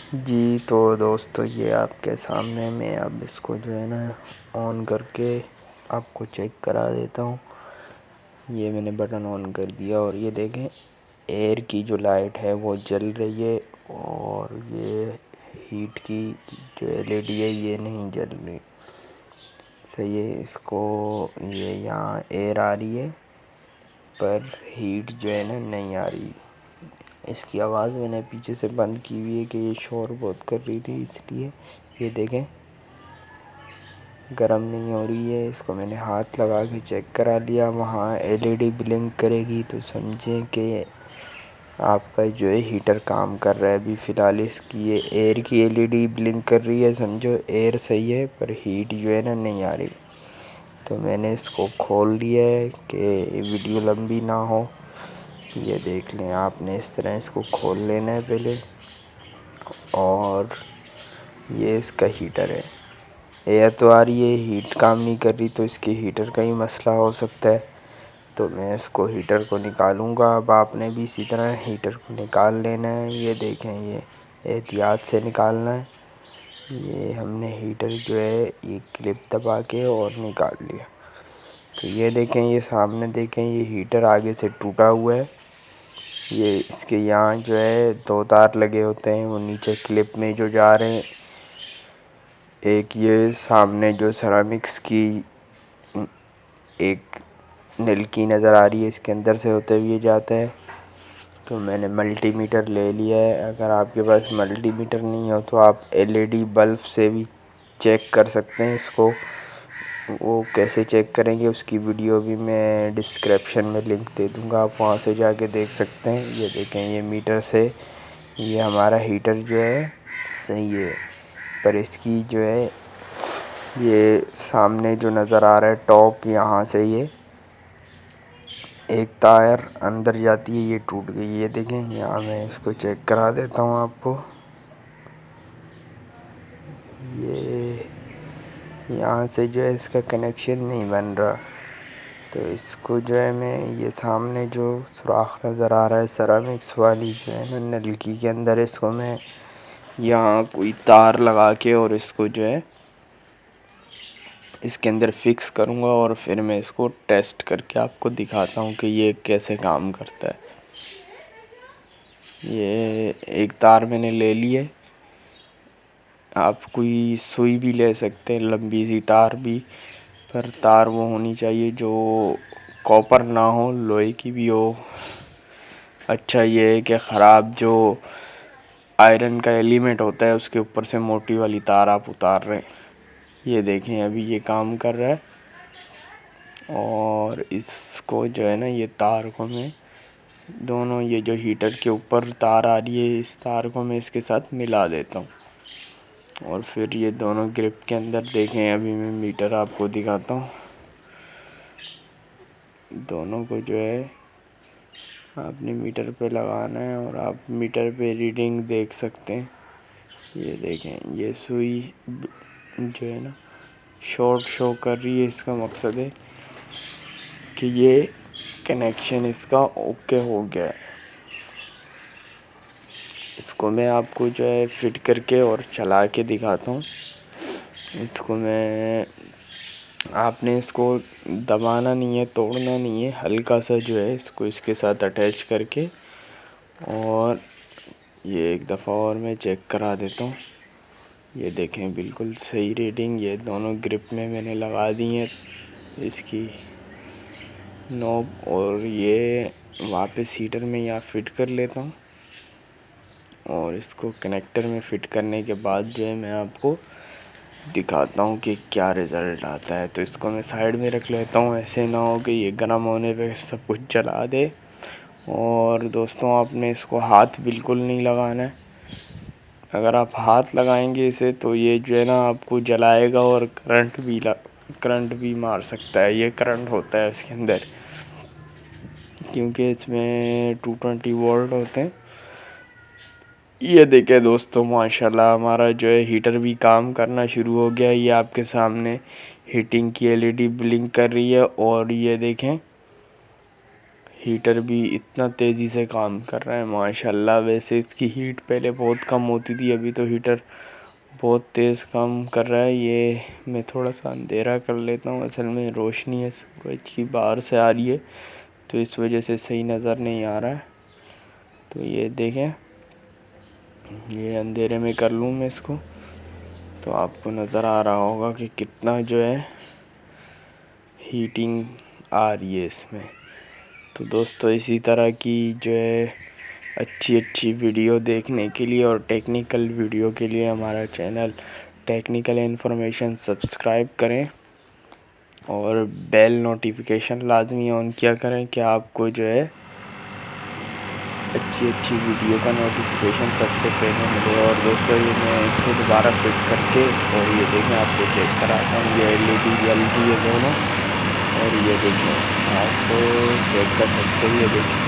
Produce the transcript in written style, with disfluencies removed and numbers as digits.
جی تو دوستو یہ آپ کے سامنے میں اب اس کو جو ہے نا آن کر کے آپ کو چیک کرا دیتا ہوں۔ یہ میں نے بٹن آن کر دیا اور یہ دیکھیں ایئر کی جو لائٹ ہے وہ جل رہی ہے، اور یہ ہیٹ کی جو LED ہے یہ نہیں جل رہی۔ صحیح ہے، اس کو یہ یہاں ایئر آ رہی ہے پر ہیٹ جو ہے نا نہیں آ رہی۔ اس کی آواز میں نے پیچھے سے بند کی ہوئی ہے کہ یہ شور بہت کر رہی تھی، اس لیے یہ دیکھیں گرم نہیں ہو رہی ہے۔ اس کو میں نے ہاتھ لگا کے چیک کرا لیا، وہاں LED بلنک کرے گی تو سمجھیں کہ آپ کا جو ہے ہیٹر کام کر رہا ہے۔ ابھی فی الحال اس کی یہ ایئر کی LED بلنک کر رہی ہے، سمجھو ایئر صحیح ہے پر ہیٹ جو ہے نا نہیں آ رہی۔ تو میں نے اس کو کھول دیا ہے کہ ویڈیو لمبی نہ ہو۔ یہ دیکھ لیں، آپ نے اس طرح اس کو کھول لینا ہے پہلے، اور یہ اس کا ہیٹر ہے۔ ایئر تو آ رہی ہے، ہیٹ کام نہیں کر رہی، تو اس کے ہیٹر کا ہی مسئلہ ہو سکتا ہے۔ تو میں اس کو ہیٹر کو نکالوں گا۔ اب آپ نے بھی اسی طرح ہیٹر کو نکال لینا ہے۔ یہ دیکھیں، یہ احتیاط سے نکالنا ہے۔ یہ ہم نے ہیٹر جو ہے یہ کلپ دبا کے اور نکال لیا۔ تو یہ دیکھیں، یہ سامنے دیکھیں، یہ ہیٹر آگے سے ٹوٹا ہوا ہے۔ یہ اس کے یہاں جو ہے 2 تار لگے ہوتے ہیں، وہ نیچے کلپ میں جو جا رہے ہیں۔ ایک یہ سامنے جو سیرامکس کی ایک نلکی نظر آ رہی ہے، اس کے اندر سے ہوتے ہوئے جاتا ہے۔ تو میں نے ملٹی میٹر لے لیا ہے۔ اگر آپ کے پاس ملٹی میٹر نہیں ہو تو آپ LED بلب سے بھی چیک کر سکتے ہیں اس کو۔ وہ کیسے چیک کریں گے اس کی ویڈیو بھی میں ڈسکرپشن میں لنک دے دوں گا، آپ وہاں سے جا کے دیکھ سکتے ہیں۔ یہ دیکھیں، یہ میٹر سے یہ ہمارا ہیٹر جو ہے صحیح ہے، پر اس کی جو ہے یہ سامنے جو نظر آ رہا ہے ٹاپ، یہاں سے یہ ایک تار اندر جاتی ہے، یہ ٹوٹ گئی۔ یہ دیکھیں، یہاں میں اس کو چیک کرا دیتا ہوں آپ کو۔ یہ یہاں سے جو ہے اس کا کنیکشن نہیں بن رہا، تو اس کو جو ہے میں یہ سامنے جو سوراخ نظر آ رہا ہے سیرامکس والی جو ہے نا نلکی کے اندر، اس کو میں یہاں کوئی تار لگا کے اور اس کو جو ہے اس کے اندر فکس کروں گا، اور پھر میں اس کو ٹیسٹ کر کے آپ کو دکھاتا ہوں کہ یہ کیسے کام کرتا ہے۔ یہ ایک تار میں نے لے لی ہے، آپ کوئی سوئی بھی لے سکتے ہیں، لمبی سی تار بھی، پر تار وہ ہونی چاہیے جو کاپر نہ ہو، لوہے کی بھی ہو۔ اچھا یہ ہے کہ خراب جو آئرن کا ایلیمنٹ ہوتا ہے اس کے اوپر سے موٹی والی تار آپ اتار رہے ہیں۔ یہ دیکھیں، ابھی یہ کام کر رہا ہے، اور اس کو جو ہے نا یہ تار کو میں دونوں، یہ جو ہیٹر کے اوپر تار آ رہی ہے اس تار کو میں اس کے ساتھ ملا دیتا ہوں، اور پھر یہ دونوں گرپ کے اندر دیکھیں، ابھی میں میٹر آپ کو دکھاتا ہوں۔ دونوں کو جو ہے آپ نے میٹر پہ لگانا ہے، اور آپ میٹر پہ ریڈنگ دیکھ سکتے ہیں۔ یہ دیکھیں، یہ سوئی جو ہے نا شارٹ شو کر رہی ہے، اس کا مقصد ہے کہ یہ کنیکشن اس کا اوکے ہو گیا ہے۔ اس کو میں آپ کو جو ہے فٹ کر کے اور چلا کے دکھاتا ہوں۔ اس کو میں، آپ نے اس کو دبانا نہیں ہے، توڑنا نہیں ہے، ہلکا سا جو ہے اس کو اس کے ساتھ اٹیچ کر کے، اور یہ ایک دفعہ اور میں چیک کرا دیتا ہوں۔ یہ دیکھیں، بالکل صحیح ریڈنگ یہ دونوں گرپ میں نے لگا دی ہیں اس کی نوب، اور یہ واپس ہیٹر میں یہاں فٹ کر لیتا ہوں، اور اس کو کنیکٹر میں فٹ کرنے کے بعد جو ہے میں آپ کو دکھاتا ہوں کہ کیا رزلٹ آتا ہے۔ تو اس کو میں سائیڈ میں رکھ لیتا ہوں، ایسے نہ ہو کہ یہ گرم ہونے پہ سب کچھ جلا دے۔ اور دوستوں، آپ نے اس کو ہاتھ بالکل نہیں لگانا ہے۔ اگر آپ ہاتھ لگائیں گے اسے تو یہ جو ہے نا آپ کو جلائے گا، اور کرنٹ بھی مار سکتا ہے۔ یہ کرنٹ ہوتا ہے اس کے اندر، کیونکہ اس میں 220 وولٹ ہوتے ہیں۔ یہ دیکھیں دوستو، ماشاءاللہ ہمارا جو ہے ہیٹر بھی کام کرنا شروع ہو گیا۔ یہ آپ کے سامنے ہیٹنگ کی LED بلنک کر رہی ہے، اور یہ دیکھیں ہیٹر بھی اتنا تیزی سے کام کر رہا ہے ماشاء اللہ. ویسے اس کی ہیٹ پہلے بہت کم ہوتی تھی, ابھی تو ہیٹر بہت تیز کام کر رہا ہے. یہ میں تھوڑا سا اندھیرا کر لیتا ہوں, اصل میں روشنی ہے سورج کی باہر سے آ رہی ہے تو اس وجہ سے صحیح نظر نہیں آ رہا ہے. تو یہ دیکھیں, یہ اندھیرے میں کر لوں میں اس کو تو آپ کو نظر آ رہا ہوگا کہ کتنا جو ہے ہیٹنگ آ رہی ہے اس میں. تو دوستو اسی طرح کی جو ہے اچھی ویڈیو دیکھنے کے لیے اور ٹیکنیکل ویڈیو کے لیے ہمارا چینل ٹیکنیکل انفارمیشن سبسکرائب کریں اور بیل نوٹیفیکیشن لازمی آن کیا کریں کہ آپ کو جو ہے اچھی ویڈیو کا نوٹیفیکیشن سب سے پہلے ملے. اور دوستو یہ میں اس کو دوبارہ فٹ کر کے اور یہ دیکھیں آپ کو چیک کراتا ہوں. یہ LED جل رہی ہے دونوں, اور یہ دیکھیں آپ کو چیک کر سکتے ہیں, یہ دیکھیں